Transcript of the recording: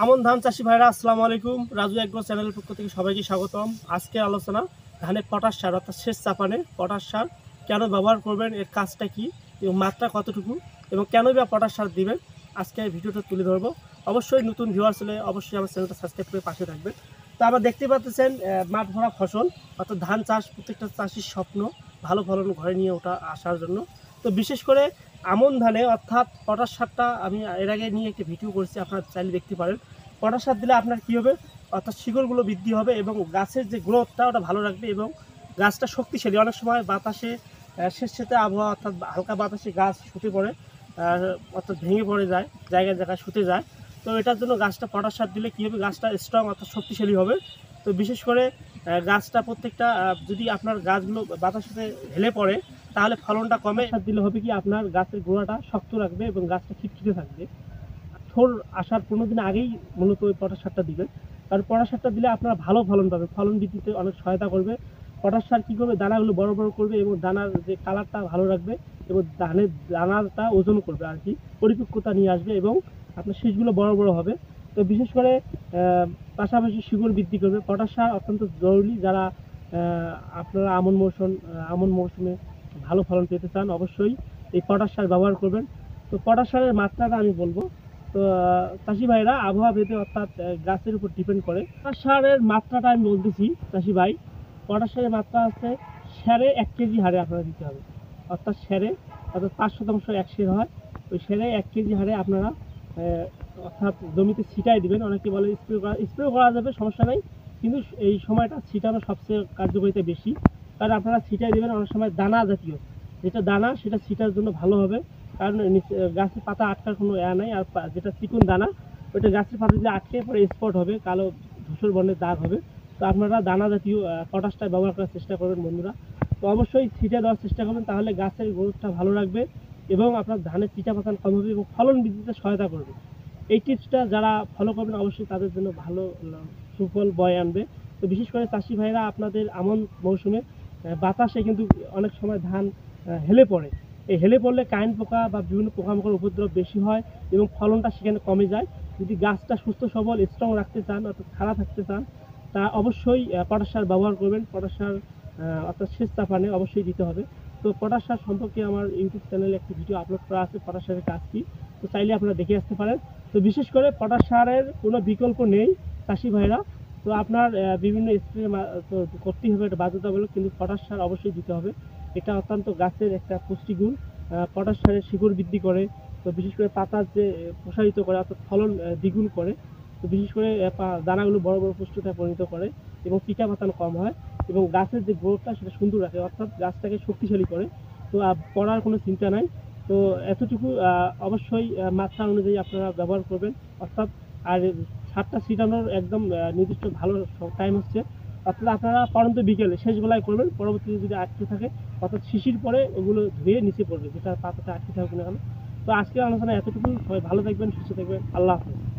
আমন ধান চাষি ভাইরা আসসালামু আলাইকুম। রাজু এগ্রো চ্যানেলের পক্ষ থেকে সবাইকে স্বাগতম। আজকে আলোচনা ধানে পটাশ সার অর্থাৎ সেচ চাপানে পটাশ সার কেন ব্যবহার করবেন, এর কাজটা কি এবং মাত্রা কতটুকু এবং কেনই বা পটাশ সার দিবেন, আজকে এই ভিডিওটা তুলে ধরবো। অবশ্যই নতুন ভিউয়ার্স হলে অবশ্যই আমার চ্যানেলটা সাবস্ক্রাইব করে পাশে থাকবেন। তো আমরা দেখতে পাচ্ছেন মাঠ ভরা ফসল অর্থাৎ ধান চাষ প্রত্যেকটা চাষির স্বপ্ন, ভালো ফলন ঘরে নিয়ে ওঠা আসার জন্য। তো বিশেষ করে আমন ধানে অর্থাৎ পটাশ সারটা আমি এর আগে নিয়ে একটি ভিডিও করেছি, আপনারা চাইলে দেখতে পারেন। পটাশ সার দিলে আপনার কী হবে, অর্থাৎ শিকড়গুলো বৃদ্ধি হবে এবং গাছের যে গ্রোথটা ওটা ভালো রাখবে এবং গাছটা শক্তিশালী। অনেক সময় বাতাসে স্যাঁতসেঁতে আবহাওয়া অর্থাৎ হালকা বাতাসে গাছ শুতে পড়ে, অর্থাৎ ভেঙে পড়ে যায়, জায়গায় জায়গায় শুতে যায়। তো এটার জন্য গাছটা পটাশ সার দিলে কী হবে, গাছটা স্ট্রং অর্থাৎ শক্তিশালী হবে। তো বিশেষ করে গাছটা প্রত্যেকটা যদি আপনার গাছগুলো বাতাসে হেলে পড়ে তাহলে ফলনটা কমে। সার দিলে হবে কি, আপনার গাছের গোড়াটা শক্ত রাখবে এবং গাছটা খিটখিটে থাকবে। থোর আসার 15 দিন আগেই মূলত ওই পটাশ সারটা দিবেন, কারণ পটাশ সারটা দিলে আপনারা ভালো ফলন পাবে, ফলন বৃদ্ধিতে অনেক সহায়তা করবে। পটাশ সার কী করবে, দানাগুলো বড় বড় করবে এবং দানার যে কালারটা ভালো রাখবে এবং ধানের দানাটা ওজন করবে আর কি, পরিপক্কতা নিয়ে আসবে এবং আপনার শীষগুলো বড় বড় হবে। তো বিশেষ করে পাশাপাশি শিকড় বৃদ্ধি করবে। পটাশ সার অত্যন্ত জরুরি। যারা আপনারা আমন মৌসুমে ভালো ফলন পেতে চান অবশ্যই এই পটাশ সার ব্যবহার করবেন। তো পটাশ সারের মাত্রাটা আমি বলবো। তো চাষি ভাইরা আবহাওয়া ভেদে অর্থাৎ গাছের উপর ডিপেন্ড করে। পটাশ সারের মাত্রাটা আমি বলতেছি চাষি ভাই। পটাশ সারের মাত্রা আছে স্যারে 1 কেজি হারে আপনারা দিতে হবে, অর্থাৎ স্যারে অর্থাৎ 5% এক সের হয়, ওই স্যারে 1 কেজি হারে আপনারা অর্থাৎ জমিতে ছিটাই দিবেন। অনেকে বলে স্প্রে করা যাবে, সমস্যা নেই, কিন্তু এই সময়টা ছিটানো সবচেয়ে কার্যকারিতা বেশি। কারণ আপনারা ছিটাই দেবেন অনেক সময় দানা জাতীয়, যেটা দানা সেটা ছিটার জন্য ভালো হবে, কারণ গাছের পাতা আটকার কোনো নাই। আর যেটা চিকন দানা ওইটা গাছের পাতা যদি আটকে পরে স্পট হবে, কালো ধূসর বর্ণের দাগ হবে। তো আপনারা দানা জাতীয় পটাশটা ব্যবহার করার চেষ্টা করবেন বন্ধুরা। তো অবশ্যই ছিটে দেওয়ার চেষ্টা করবেন, তাহলে গাছের গ্রোথটা ভালো রাখবে এবং আপনার ধানের চিটা পাতান কম হবে এবং ফলন বৃদ্ধিতে সহায়তা করবে। এই টিপসটা যারা ফলো করবেন অবশ্যই তাদের জন্য ভালো সুফল বয়ে আনবে। তো বিশেষ করে চাষি ভাইরা আপনাদের আমন মৌসুমে বাতাসে কিন্তু অনেক সময় ধান হেলে পড়ে। এই হেলে পড়লে কারেন্ট পোকা বা বিভিন্ন পোকামাকড় উপদ্রব বেশি হয় এবং ফলনটা সেখানে কমে যায়। যদি গাছটা সুস্থ সবল স্ট্রং রাখতে চান অর্থাৎ খাড়া থাকতে চান, তা অবশ্যই পটাশ সার ব্যবহার করবেন। পটাশ সার অর্থাৎ সেচ চাপানে অবশ্যই দিতে হবে। তো পটাশ সার সম্পর্কে আমার ইউটিউব চ্যানেলে একটি ভিডিও আপলোড করা আছে, পটাশ সারের কাজ কী, তো চাইলে আপনারা দেখে আসতে পারেন। তো বিশেষ করে পটাশ সারের কোনো বিকল্প নেই চাষি ভাইরা। তো আপনার বিভিন্ন স্প্রে করতেই হবে, এটা বাধ্যতামূলক, কিন্তু পটাশ সার অবশ্যই দিতে হবে। এটা অত্যন্ত গাছের একটা পুষ্টিগুণ। পটাশ সারের শিকড় বৃদ্ধি করে, তো বিশেষ করে পাতার যে প্রসারিত করে অর্থাৎ ফলন দ্বিগুণ করে। তো বিশেষ করে দানাগুলো বড় বড় পুষ্টতায় পরিণত করে এবং চিটা পাতান কম হয় এবং গাছের যে গ্রোথটা সেটা সুন্দর রাখে, অর্থাৎ গাছটাকে শক্তিশালী করে। তো পড়ার কোনো চিন্তা নাই। তো এতটুকু অবশ্যই মাত্রা অনুযায়ী আপনারা ব্যবহার করবেন, অর্থাৎ আর সারটা ছিটানোর একদম নির্দিষ্ট ভালো টাইম হচ্ছে, অর্থাৎ আপনারা পরন্ত বিকেলে শেষ বেলায় করবেন। পরবর্তীতে যদি আটকে থাকে অর্থাৎ শিশির পরে ওগুলো ধুয়ে নিচে পড়বে, যেটা পাতাটা আটকে থাকবে না কেন। তো আজকের আলোচনা এতটুকু। সবাই ভালো থাকবেন, সুস্থ থাকবেন। আল্লাহ হাফেজ।